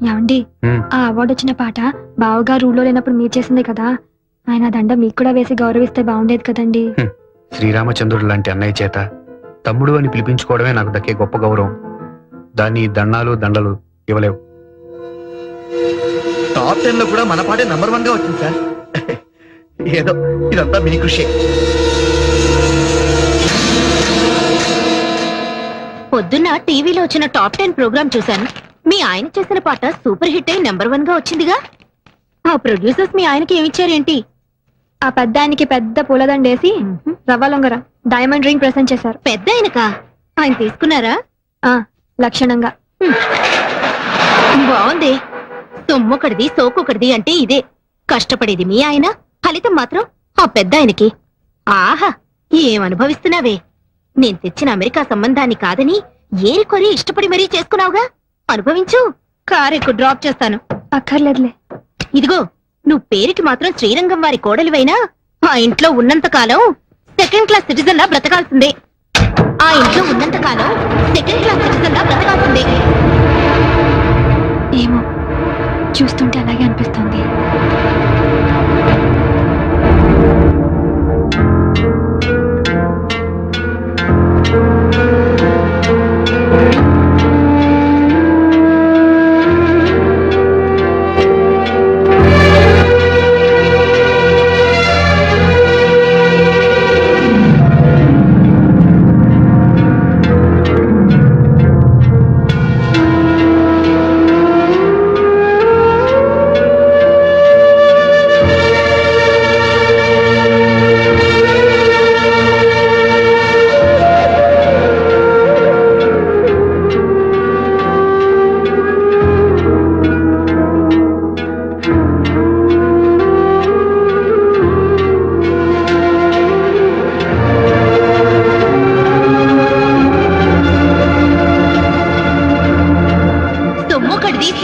ఏమండి ఆ అవార్డు వచ్చిన పాట బావగారు ఊళ్ళో లేనప్పుడు మీరు చేసిందే కదా, ఆయన దండ మీకు కూడా వేసి గౌరవిస్తే బాగుండేది కదండి. శ్రీరామచంద్రుడు లాంటి అన్నయ్య చేత తమ్ముడు అని పిలిపించుకోవడమే నాకు దక్కే గొప్ప గౌరవం. దాన్ని దండాలు దండలు ఇవ్వలేవు. టాప్ 10 లో కూడా మన పాటే నంబర్ 1 గా వచ్చింది సార్. ఏదో ఇదంతా మీ కృషి. పొద్దున్న టీవీలో వచ్చిన టాప్ 10 ప్రోగ్రామ్ చూశాను. మీ ఆయన చేసిన పాట సూపర్ హిట్ అయి నెంబర్ 1 గా వచ్చిందిగా. ఆ ప్రొడ్యూసర్స్ మీ ఆయనకి ఏమిచ్చారేంటి? ఆ పెద్ద ఆయనకి పెద్ద పూలదండేసి రవ్వలొంగర డైమండ్ రింగ్ ప్రెసెంట్ చేశారు. పెద్ద ఆయనకా? ఆయన తీసుకున్నారా? లక్షణంగా. బాగుంది. సొమ్మొకటిది సోకొకటిది అంటే ఇదే. కష్టపడేది మీ ఆయన, ఫలితం మాత్రం ఆ పెద్ద ఆయనకి. ఆహా, ఏమనుభవిస్తున్నావే. నేను తెచ్చిన అమెరికా సంబంధాన్ని కాదని ఏరికొరి ఇష్టపడి మరీ చేసుకున్నావుగా. అనుభవించు. కారెక్కు డ్రాప్ చేస్తాను. అక్కర్లేదులే. ఇదిగో, నువ్వు పేరుకి మాత్రం శ్రీరంగం వారి కోడలివైనా ఆ ఇంట్లో ఉన్నంత కాలం సెకండ్ క్లాస్ సిటిజన్ లా బ్రతకాల్సిందే. ఆ ఇంట్లో ఉన్నంత కాలం సెకండ్ క్లాస్ సిటిజన్ లా బ్రతకాల్సిందే. ఏమో, చూస్తుంటే అలాగే అనిపిస్తుంది.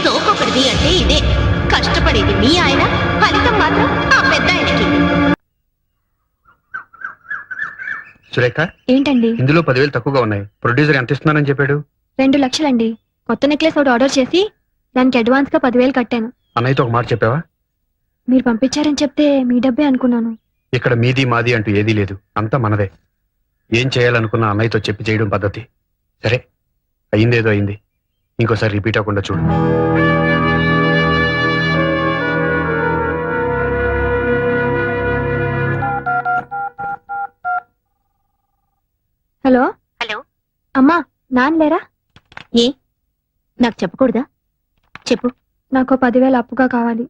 సోకొకటిది అంటే ఇదే. కష్టపడేది మీ ఆయన, ఫలితం మాత్రం ఆ పెద్ద ఆయనకి. సురేఖ, ఏంటండి? ఇందులో 10,000 తక్కువగా ఉన్నాయి. ప్రొడ్యూసర్ ఎంత ఇస్తున్నానని చెప్పాడు? 2 లక్షలండి. కొత్త నెక్లెస్ ఒకటి ఆర్డర్ చేసి దానికి అడ్వాన్స్ గా 10,000 కట్టాను. అన్నయ్యతో ఒక మాట చెప్పావా? మీరు పంపించారని చెప్తే మీ డబ్బే అనుకున్నాను. ఇక్కడ మీది మాది అంటూ ఏదీ లేదు, అంతా మనదే. ఏం చేయాలనుకున్నా అన్నయ్యతో చెప్పి చేయడం పద్ధతి. సరే, అయిందేదో అయింది. ఇంకోసారి రిపీట్ అవ్వకుండా చూడు. హలో. హలో. అమ్మా, నాన్న లేరా? ఏ, నాకు చెప్పకూడదా? చెప్పు. నాకు 10,000 అప్పుగా కావాలి.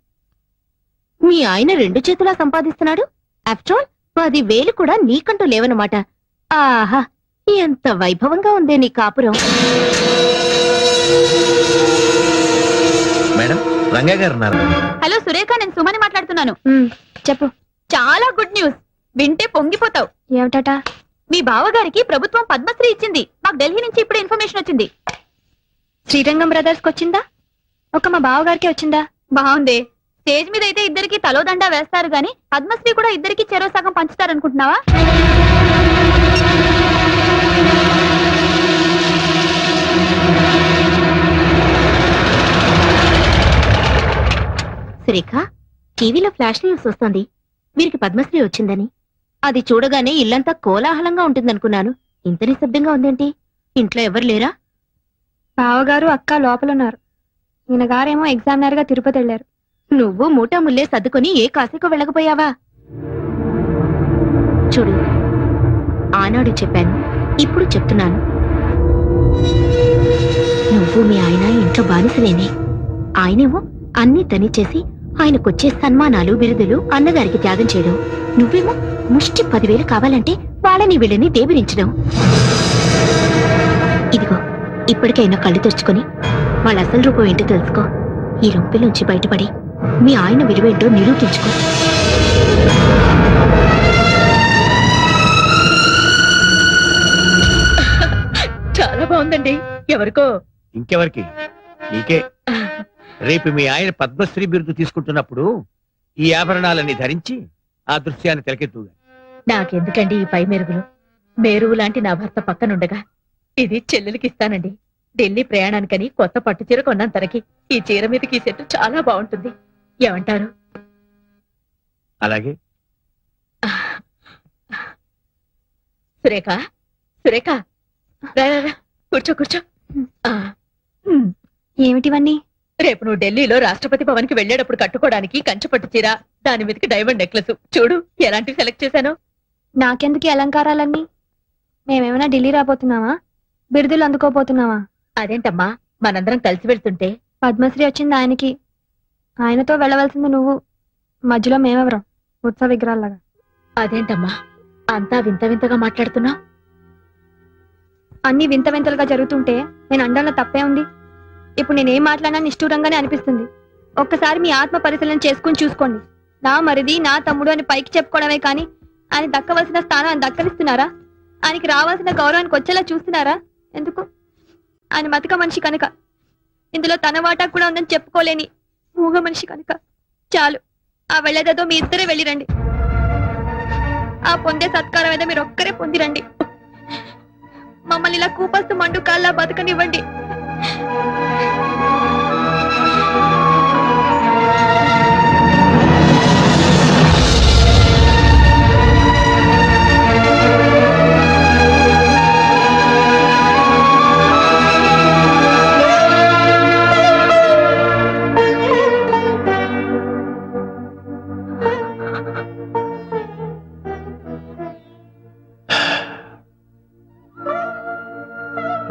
మీ ఆయన 2 చేతులా సంపాదిస్తున్నాడు. ఆఫ్టర్ ఆల్ 10,000 కూడా నీకంటూ లేవనమాట. ఆహా, ఎంత వైభవంగా ఉందే నీ కాపురం. మేడం, రంగా గారు ఉన్నారు. హలో సురేఖ, నేను సుమని మాట్లాడుతున్నాను. చెప్పు. చాలా గుడ్ న్యూస్. వింటే పొంగిపోతావు. ఏమిటట? మీ బావగారికి ప్రభుత్వం పద్మశ్రీ ఇచ్చింది. మాకు ఢిల్లీ నుంచి ఇప్పుడు ఇన్ఫర్మేషన్ వచ్చింది. శ్రీరంగం బ్రదర్స్ కి వచ్చిందా? ఒక మా బావగారికి వచ్చిందా? బాగుంది. స్టేజ్ మీద అయితే ఇద్దరికి తలోదండా వేస్తారు గాని పద్మశ్రీ కూడా ఇద్దరికి చెరో సగం పంచుతారనుకుంటున్నావా? సురేఖ, టీవీలో ఫ్లాష్ న్యూస్ వస్తుంది. వీరికి పద్మశ్రీ వచ్చిందని. అది చూడగానే ఇల్లంతా కోలాహలంగా ఉంటుందనుకున్నాను. ఇంత నిశ్శబ్దంగా ఉందేంటి? ఇంట్లో ఎవరు లేరా? బావగారు అక్క లోపలున్నారు. ఈయన గారేమో ఎగ్జామినర్ గా తిరుపతి వెళ్లారు. నువ్వు మూటా ముల్లే సర్దుకొని ఏ కాశీకో వెళ్ళకపోయావా? చూడు, ఆనాడు చెప్పాను, ఇప్పుడు చెప్తున్నాను. నువ్వు మీ ఆయన ఇంట్లో బానిసలేనే. ఆయనేమో అన్నీ తని చేసి ఆయనకొచ్చే సన్మానాలు బిరుదులు అన్నగారికి త్యాగం చేయడం. నువ్వేమో ముష్టి 10,000 కావాలంటే వాళ్ళని వీళ్ళని దేబిరించడం. ఇదిగో, ఇప్పటికైనా కళ్ళు తెచ్చుకొని వాళ్ళ అసలు రూపం ఏంటో తెలుసుకో. ఈ రొంపిల నుంచి బయటపడి మీ ఆయన విలువేంటో నిరూపించుకో. చాలా బాగుందండి. ఎవరికో? ఇంకెవరికి? నీకే. రేపు మీ ఆయన పద్మశ్రీ బిరుదు తీసుకుంటున్నప్పుడు ఈ ఆభరణాలన్నీ ధరించి ఆ దృశ్యాన్ని తెలకెత్తుగా. నాకెందుకండి ఈ పై మెరుగులు? మేరువు లాంటి నా భర్త పక్కనుండగా ఇది చెల్లెలకి ఇస్తానండి. ఢిల్లీ ప్రయాణానికని కొత్త పట్టు చీర కొన్నాను తనకి. ఈ చీర మీదకి ఈ సెట్ చాలా బాగుంటుంది. ఏమంటారు? అలాగే. సురేఖ, సురేఖ, రా, రా, రా. కూర్చో, కూర్చో. ఆ, ఏమిటివన్నీ? రేపు నువ్వు ఢిల్లీలో రాష్ట్రపతి భవన్ కి వెళ్లేటప్పుడు కట్టుకోవడానికి కంచు పట్టు చీర, దాని మీదకి డైమండ్ నెక్లెస్. చూడు ఎలాంటివి సెలెక్ట్ చేశాను. నాకెందుకు ఈ అలంకారాలన్నీ? మేమేమైనా ఢిల్లీ రాబోతున్నావా? బిరుదులు అందుకోబోతున్నావా? అదేంటమ్మా, మనందరం కలిసి వెళ్తుంటే. పద్మశ్రీ వచ్చింది ఆయనకి, ఆయనతో వెళ్ళవలసింది నువ్వు. మధ్యలో మేమెవరం? ఉత్సవ విగ్రహాల్లాగా. అదేంటమ్మా అంతా వింత వింతగా మాట్లాడుతున్నావు? అన్ని వింత వింతలుగా జరుగుతుంటే నేను అండంలో తప్పే ఉంది. ఇప్పుడు నేనేం మాట్లాడినా నిష్ఠూరంగానే అనిపిస్తుంది. ఒక్కసారి మీ ఆత్మ పరిశీలన చేసుకుని చూసుకోండి. నా మరిది, నా తమ్ముడు అని పైకి చెప్పుకోవడమే కానీ ఆయన దక్కవలసిన స్థానాన్ని దక్కవిస్తున్నారా? ఆయనకి రావాల్సిన గౌరవానికి వచ్చేలా చూస్తున్నారా? ఎందుకు? ఆయన మతిక మనిషి కనుక, ఇందులో తన వాటా కూడా ఉందని చెప్పుకోలేని మూగ మనిషి కనుక. చాలు, ఆ వెళ్ళేదేదో మీ ఇద్దరే వెళ్ళిరండి. ఆ పొందే సత్కారం ఏదో మీరు ఒక్కరే పొందిరండి. మమ్మల్ని ఇలా కూపస్తు మండు కాల్లా బతకనివ్వండి.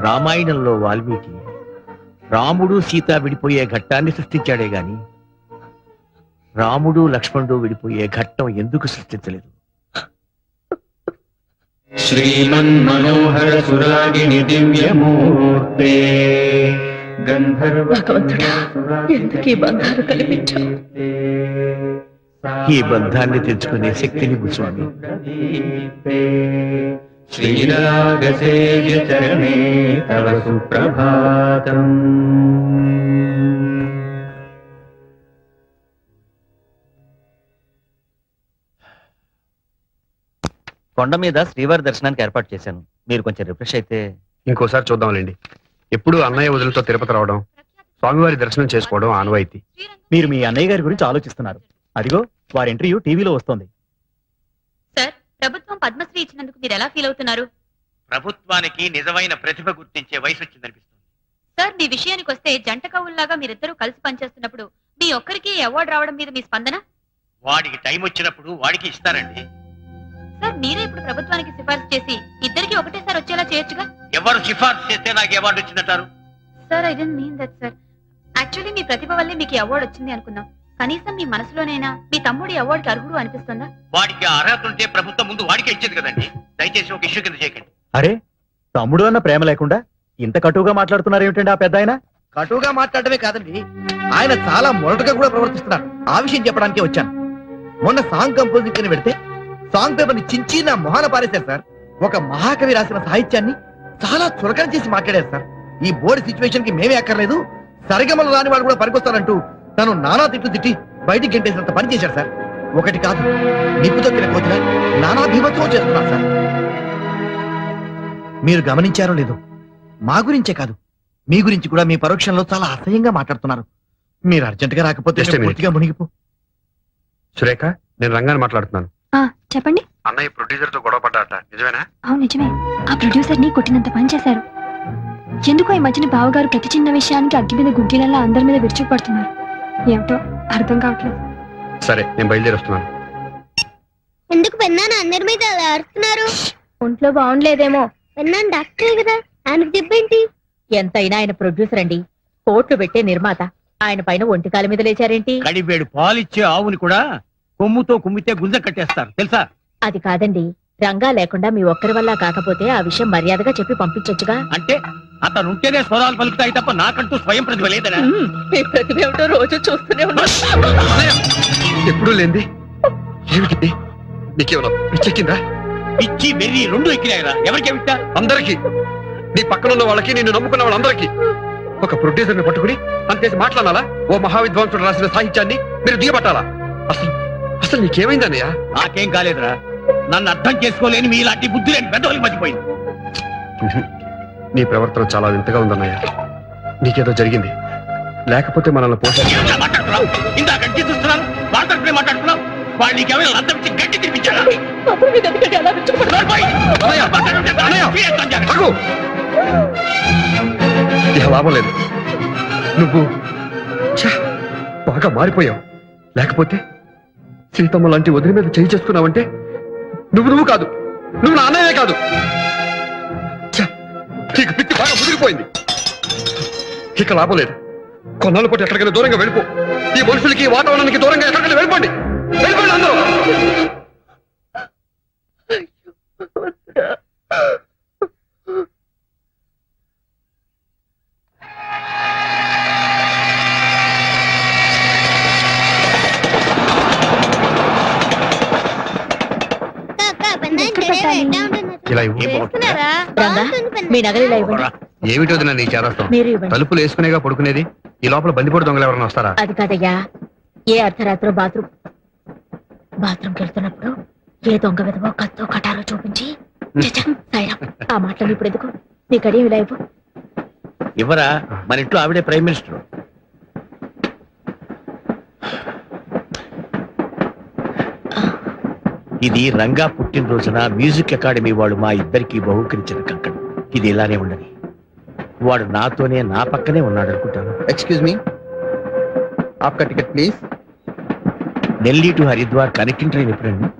రామాయణంలో వాల్మీకి రాముడు సీత విడిపోయే ఘట్టాన్ని సృష్టించాడే గాని రాముడు లక్ష్మణుడు విడిపోయే ఘట్టం ఎందుకు సృష్టించలేదు? శ్రీమన్మనోహర సురాగిణి దివ్యమూర్తే భగవంతుడా, ఎందుకు ఈ బంధాలు కల్పించావు? ఈ బంధాన్ని తెచ్చుకునే శక్తిని స్వామి. శ్రీరాగసేవ్య చరణే తవ సుప్రభాతం. కొండ మీద శ్రీవారి దర్శనానికి ఏర్పాటు చేశాను. మీరు కొంచెం రిఫ్రెష్ అయితే. ఇంకోసారి చూద్దాంలేండి. ఎప్పుడు అన్నయ్య వదులతో తిరుపతి రావడం, స్వామివారి దర్శనం చేసుకోవడం ఆనవాయితీ. మీరు మీ అన్నయ్య గారి గురించి ఆలోచిస్తున్నారు. అదిగో వారి ఇంటర్వ్యూ టీవీలో వస్తోంది. సార్, ప్రభుత్వం పద్మశ్రీ ఇచ్చినందుకు మీరు ఎలా ఫీల్ అవుతున్నారు? ప్రభుత్వానికి నిజమైన ప్రతిభ గుర్తించే వయసు వచ్చిందనిపిస్తుంది. సార్, మీ విషయానికి వస్తే జంట కవుల్లాగా మీరిద్దరూ కలిసి పనిచేస్తున్నప్పుడు మీ ఒక్కరికి అవార్డు రావడం మీద మీ స్పందన? వాడికి టైం వచ్చినప్పుడు వాడికి ఇస్తారండి. సార్, మీరే ఇప్పుడు ప్రభుత్వానికి సిఫార్సు చేసి ఇద్దరికి ఒకటేసారి వచ్చేలా చేయొచ్చుగా. ఎవరు సిఫార్సు చేస్తే నాకు అవార్డు వచ్చిందంటారు? Sir, I don't mean that sir. Actually మీ ప్రతిభ వల్లే మీకు అవార్డు వచ్చింది అనుకుందాం. కనీసం మీ మనసులోనైనా మీ తమ్ముడి అవార్డుకి అర్హుడు అనిపిస్తుందా? వాడికి అర్హత ఉంటే ప్రభుత్వం ముందు వాడికి ఇచ్చేది కదండి. దయచేసి ఒక ఇష్యూ కింద చేయకండి. అరే, తమ్ముడు అన్న ప్రేమ లేకుండా ఇంత కటువుగా మాట్లాడుతున్నారు ఏమిటండి ఆ పెద్ద ఆయన? కటువుగా మాట్లాడటమే కాదండి, ఆయన చాలా మొరటుగా కూడా ప్రవర్తిస్తున్నారు. ఆ విషయం చెప్పడానికే వచ్చాను. మొన్న సాంగ్ కంపోజింగ్ కింద పెడితే సాంగ్ పేపర్ ని చించి నా మొహాన పారేశారు సార్. ఒక మహాకవి రాసిన సాహిత్యాన్ని చాలా చులకన చేసి మాట్లాడారు సార్. ఈ బోర్డు సిచ్యువేషన్ కి మేమే అక్కర్లేదు, సరిగమలు రాని వాడు కూడా పనికొస్తారంటూ తను నానా తిట్లు తిట్టి బయటికి గెంటేసినంత పని చేశారు సార్. ఒకటి కాదు, నిప్పు తొక్కిన కోతిన నానా భీభత్సం చేస్తున్నారు సార్. మీరు గమనించారో లేదో, మా గురించే కాదు మీ గురించి కూడా మీ పరోక్షంలో చాలా అసహ్యంగా మాట్లాడుతున్నారు. మీరు అర్జెంట్ గా రాకపోతే Just a minute. పూర్తిగా మునిగిపో. సురేఖ, నేను రంగాన్ని మాట్లాడుతున్నాను. చెప్పండి. అన్నయ్య ప్రొడ్యూసర్ తో గొడవ పడ్డాట, నిజమేనా? అవును, నిజమే. ఆ ప్రొడ్యూసర్ ని కొట్టినంత పని చేశారు. ఎందుకో ఈ మధ్యన బావగారు ప్రతి చిన్న విషయానికి అగ్గి మీద గుగ్గిలల్లా అందరి మీద విరుచుకుపడుతున్నారు. ఏమిటో అర్థం కావట్లేదు. సరే, నేను బయలుదేరి వస్తున్నాను. ఎందుకు పెన్నాను అందరి మీద అలా అరుస్తున్నారు? ఒంట్లో బాగుండలేదేమో. పెన్నాను డాక్టర్ కదా, ఆయనకు చెప్పేంటి? ఎంతైనా ఆయన ప్రొడ్యూసర్ అండి, కోట్లు పెట్టే నిర్మాత. ఆయన పైన ఒంటికాల మీద లేచారేంటి? కడివేడు పాలిచ్చే ఆవుని కూడా కొమ్ముతో కుమ్మితే గుంజ కట్టేస్తారు తెలుసా? అది కాదండి, రంగా లేకుండా మీ ఒక్కరి వల్ల కాకపోతే ఆ విషయం మర్యాదగా చెప్పి పంపించొచ్చుగా. అంటే అతను ఉంటేనే స్వరాలు పలుకుతాయి తప్ప నాకంటూ స్వయం ప్రతిభ లేదనా? మీ ప్రతిభ ఏమిటో రోజు చూస్తూనే ఉన్నా. ఎప్పుడూ లేంది ఏమిటి? నీకేమన్నా పిచ్చెక్కిందా? పిచ్చి వెర్రి రెండు ఎక్కినాయరా? ఎవరికి విట్టా? అందరికీ, నీ పక్కనున్న వాళ్ళకి, నిన్ను నమ్ముకున్న వాళ్ళందరికీ. ఒక ప్రొడ్యూసర్ ని పట్టుకుని అంతేసి మాట్లాడాలా? ఓ మహావిద్వాంసుడు రాసిన సాహిత్యాన్ని మీరు దిగబట్టాలా? అసలు అసలు నీకేమైందన్నయ్య? నాకేం కాలేదురా. నన్ను అర్థం చేసుకోలేని మీలాంటి బుద్ధి లేని పెద్దవాళ్ళకి మర్చిపోయింది. నీ ప్రవర్తన చాలా వింతగా ఉందన్నయ్య. నీకేదో జరిగింది, లేకపోతే మనల్ని పోషించ మాట్లాడుతున్నావు ఇందాక చూస్తున్నాను వాళ్ళతో మాట్లాడుతున్నావు. వాళ్ళు నీకేమైనా లంచం ఇచ్చి గట్టి తినిపించారా? ఇక లాభం లేదు. నువ్వు ఛ, బాగా మారిపోయావు. లేకపోతే సీతమ్మ లాంటి వదిలి మీద చేయి చేసుకున్నావంటే నువ్వు కాదు, నువ్వు నా అన్నయ్యే కాదు. ఛ, నీకు పిచ్చి బాగా ముదిరిపోయింది. ఇక లాభం లేదు. కొన్నాళ్ళు పాటు ఎక్కడికైనా దూరంగా వెళ్ళిపో. ఈ మనుషులకి ఈ వాతావరణానికి దూరంగా ఎక్కడికైనా వెళ్ళిపోండి. వెళ్ళిపోండి అందరూ. ఇలా ఇవ్వు. రంగా మీ నగలు ఇలా ఇవ్వండి. ఏమిటి వదినా నీ చేరస్తాం? మీరు ఇవ్వండి. తలుపులు వేసుకునేగా పడుకునేది. ఈ లోపల బందిపోటు దొంగలు ఎవరైనా వస్తారా? అది కాదయ్యా, ఏ అర్ధరాత్రో బాత్రూమ్కి వెళ్తున్నప్పుడు ఏ దొంగ విధవో కత్తో కటారో చూపించి ఛ, సాయిరాం, ఆ మాటలు ఇప్పుడు ఎందుకు? నీ కడియం ఇలా ఇవ్వు. ఇవ్వరా, మన ఇంట్లో ఆవిడే ప్రైమ్ మినిస్టర్. ఇది రంగా పుట్టినరోజున మ్యూజిక్ అకాడమీ వాళ్ళు మా ఇద్దరికి బహుకరించిన కంకణం. ఇది ఇలానే ఉండని. వాడు నాతోనే నా పక్కనే ఉన్నాడు అనుకుంటాను. ఎక్స్క్యూజ్ మీ, ఆప్కా ticket please. Delhi to Haridwar connecting train ఎప్పుడండి?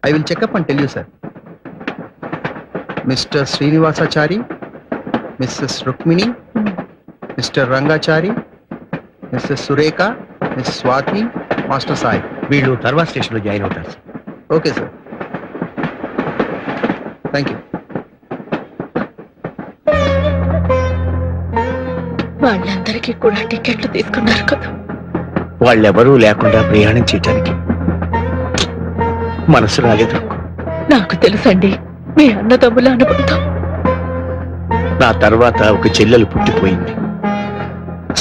I will check up and tell you, sir. Mr. Srinivasachari, Mrs. Rukmini, Mr. Rangachari, Mrs. Sureka, Mrs. Swati, Master Sai. వీళ్ళు తర్వాత స్టేషన్ లో జాయిన్ అవుతారు. Okay, sir. Thank you. వాళ్ళందరికీ కూడా టికెట్లు తీసుకున్నారు కదా. వాళ్ళెవరూ లేకుండా ప్రయాణం చేయటానికి మనసు రాలేదు. నాకు తెలుసండి మీ అన్నదమ్ముల అనుబంధం. నా తర్వాత ఒక చెల్లెలు పుట్టిపోయింది.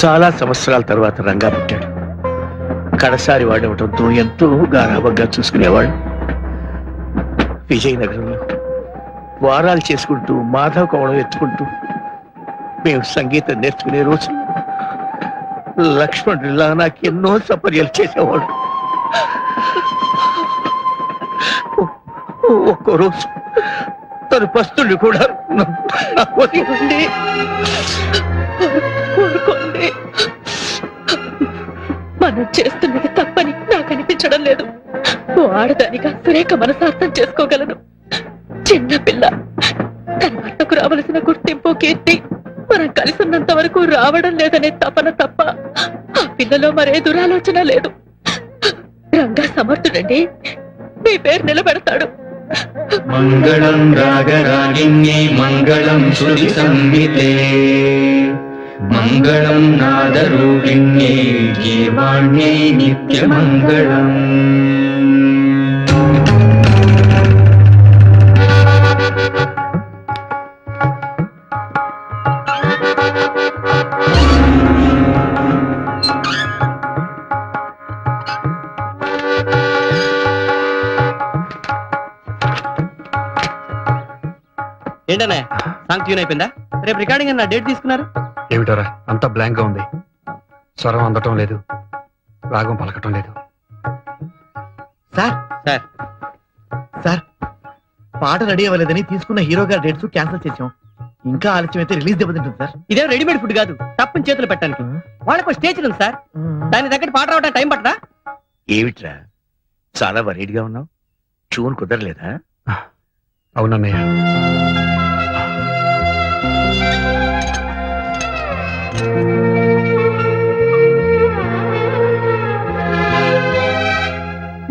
చాలా సంవత్సరాల తర్వాత రంగా పుట్టాడు. కడసారి వాడవటంతో ఎంతో గారాబంగా చూసుకునేవాడు. విజయనగరంలో వారాలు చేసుకుంటూ మాధవ కోవడం ఎత్తుకుంటూ మేము సంగీతం నేర్చుకునే రోజు లక్ష్మణుడిలా నాకు ఎన్నో సపర్యలు చేసేవాడు. ఒక్కో రోజు తను పస్తుల్ని కూడా మనం చేస్తున్నది తప్పని నాకు అనిపించడం లేదు. ఆడదానిగా సురేఖ మనసార్థం చేసుకోగలను. చిన్న పిల్ల, తన భర్తకు రావలసిన గుర్తింపు కీర్తి మనం కలిసి ఉన్నంత వరకు రావడం లేదనే తపన తప్ప ఆ పిల్లలో మరే దురాలోచన లేదు. రంగా సమర్థుడండి, మీ పేరు నిలబెడతాడు. మంగళం రాగరాగిణ్యే మంగళం శృతి సంహితే మంగళం నాదరూపిణ్యే గీర్వాణ్యై నిత్యమంగళం. ఏంటనే సాంగ్ ట్యూన్ అయిపోయిందా? రేపు రికార్డింగ్ అన్న డేట్ తీసుకున్నారు? ఏమిటారా అంతా బ్లాంక్ గా ఉంది. స్వరం అందటం లేదు, రాగం పలకటం లేదు. Sir sir. సార్, పాట రెడీ అవ్వలేదని తీసుకున్న హీరో గారి డేట్స్ క్యాన్సిల్ చేసాం. ఇంకా ఆలస్యం అయితే రిలీజ్ దెబ్బతింటుంది సార్. ఇదేం రెడీమేడ్ ఫుడ్ కాదు, తప్పని చేతులు పెట్టడానికి. వాళ్ళకు స్టేజ్ ఉంది సార్, దాని దగ్గర పాట రావడానికి టైం పట్టదా? ఏమిట్రా చాలా వరీడ్గా ఉన్నావు? ట్యూన్ కుదరలేదా? అవునన్నయ్య.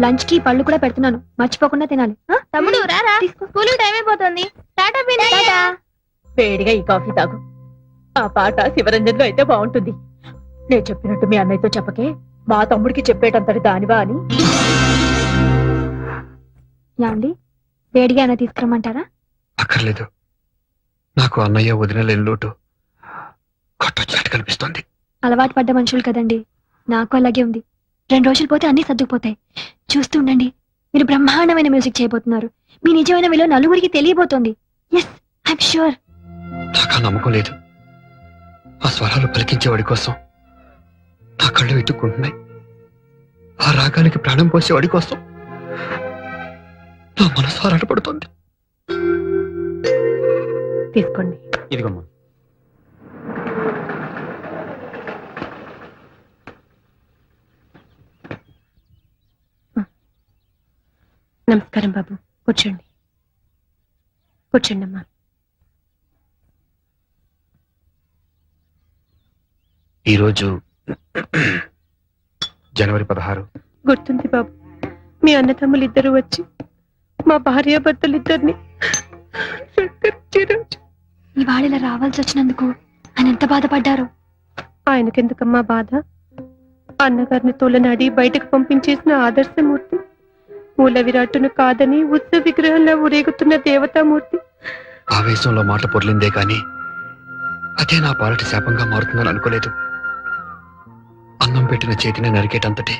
లంచ్ కి పళ్ళు కూడా పెడుతున్నాను, మర్చిపోకుండా తినాలి. తమ్ముడు రారా, స్కూల్ టైం అయిపోతుంది. టాటా పిన్ని. వేడిగా ఈ కాఫీ తాగు. ఆ పాట శివరంజన్లో అయితే బాగుంటుంది. నేను చెప్పినట్టు మీ అన్నయ్యతో చెప్పకే, మా తమ్ముడికి చెప్పేటంతటి దానివా అని. యాండి, వేడిగా అయినా తీసుకురమ్మంటారా? అక్కర్లేదు, నాకు అన్నయ్య వదినలేని లోటు కొట్టొచ్చినట్టు కనిపిస్తోంది. అలవాటు పడ్డ మనుషులు కదండి, నాకు అలాగే ఉంది. 2 రోజులు పోతే అన్ని సర్దుకుపోతాయి. చూస్తూ ఉండండి, మీరు బ్రహ్మాండమైన మ్యూజిక్ చేయబోతున్నారు. మీ నిజమైన విలువ నలుగురికి తెలియబోతోంది. Yes, I'm sure. నాకు ఆ నమ్మకం లేదు. ఆ స్వరాలు పలికించేవాడి కోసం నా కళ్ళు వెతుక్కుంటున్నాయి. ఆ రాగానికి ప్రాణం పోసేవాడి కోసం నా మనసు ఆరాటపడుతోంది. తీసుకోండి. ఇదిగమ్మా. నమస్కారం బాబు, కూర్చోండి. కూర్చోండి అమ్మా. ఈరోజు జనవరి 16. గుర్తుంది బాబు, మీ అన్నదమ్ములు ఇద్దరు వచ్చి మా భార్యాభర్తలిద్దరిని ఇవాళ ఇలా రావాల్సి వచ్చినందుకు ఆయన ఎంత బాధపడ్డారు. ఆయనకెందుకమ్మా బాధ? అన్నగారిని తోలనాడి బయటకు పంపించేసిన ఆదర్శమూర్తి, మూల విరాట్టును కాదని ఉత్సవ విగ్రహంలో ఊరేగుతున్న దేవతామూర్తి. ఆవేశంలో మాట పొర్లిందే కాని అదే నా పాలటి శాపంగా మారుతుందని అనుకోలేదు. అన్నం పెట్టిన చేతిని నరికేటంతటి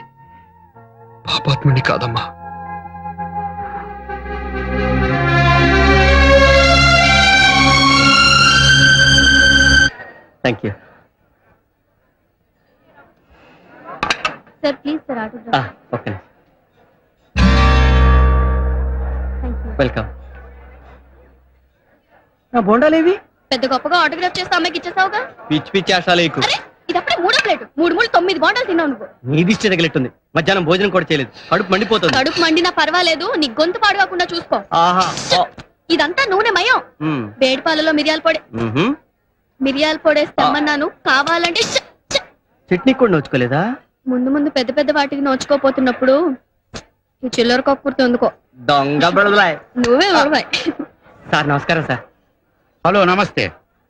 పాపాత్ముని కాదమ్మా. Thank you. Sir please sir autograph. Okay, thank you. Welcome. నా బోండాలేవి? పెద్ద గొప్పగా ఆటోగ్రాఫ్ చేస్తే అమ్మాయికి ఇచ్చేసావుగా. పిచ్చి పిచ్చి ఆశాలేకు. అరే ఇది అప్పుడే 3వ ప్లేట్. 3 9 బాండాలు తిన్నావు నువ్వు. నీ దిష్టి తగిలిట్టుంది. మధ్యాహ్నం భోజనం కూడా చేయలేదు, కడుపు మండిపోతుంది. కడుపు మండినా పర్వాలేదు, నీ గొంతు పాడవకుండా చూసుకో. ఆహా. ఇదంతా నూనె మయం. వేడి పాలలో మిరియాల పొడి. మిరియాల పొడేస్తే అమ్మన్నాను, కావాలంటే చట్నీ కూడా నోచుకోలేదా? ముందు ముందు పెద్ద పెద్ద వాటికి నోచుకోపోతున్నప్పుడు ఈ చిల్లర కక్కుర్తి ఎందుకో. దొంగ బుడదలాయ్. నువ్వే ఉడవాయి. సార్ నమస్కారం సార్. హలో, నమస్తే.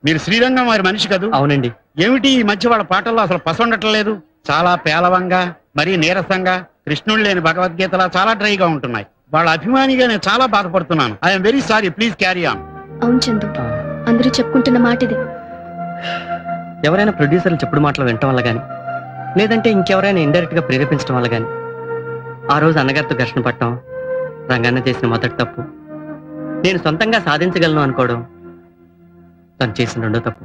మీరు శ్రీరంగం వారి మనిషి కదూ? అవునండి. ఏమిటి ఈ మధ్య వాళ్ళ పాటల్లో అసలు పసండటం లేదు? చాలా పేలవంగా, మరీ నీరసంగా, కృష్ణుడు లేని భగవద్గీతలా చాలా డ్రైగా ఉంటున్నాయి. వాళ్ళ అభిమానిగా నేను చాలా బాధపడుతున్నాను. I'm very sorry, please carry on. అవును చందు, అందరూ చెప్పుకుంటున్న మాట ఇదే. ఎవరైనా ప్రొడ్యూసర్లు చెప్పుడు మాటలు వినటం వల్ల గాని, లేదంటే ఇంకెవరైనా ఇండైరెక్ట్ గా ప్రేరేపించడం వల్ల గాని, ఆ రోజు అన్నగారితో ఘర్షణ పడటం రంగన్న చేసిన మొదటి తప్పు. నేను సొంతంగా సాధించగలను అనుకోవడం తను చేసిన రెండో తప్పు.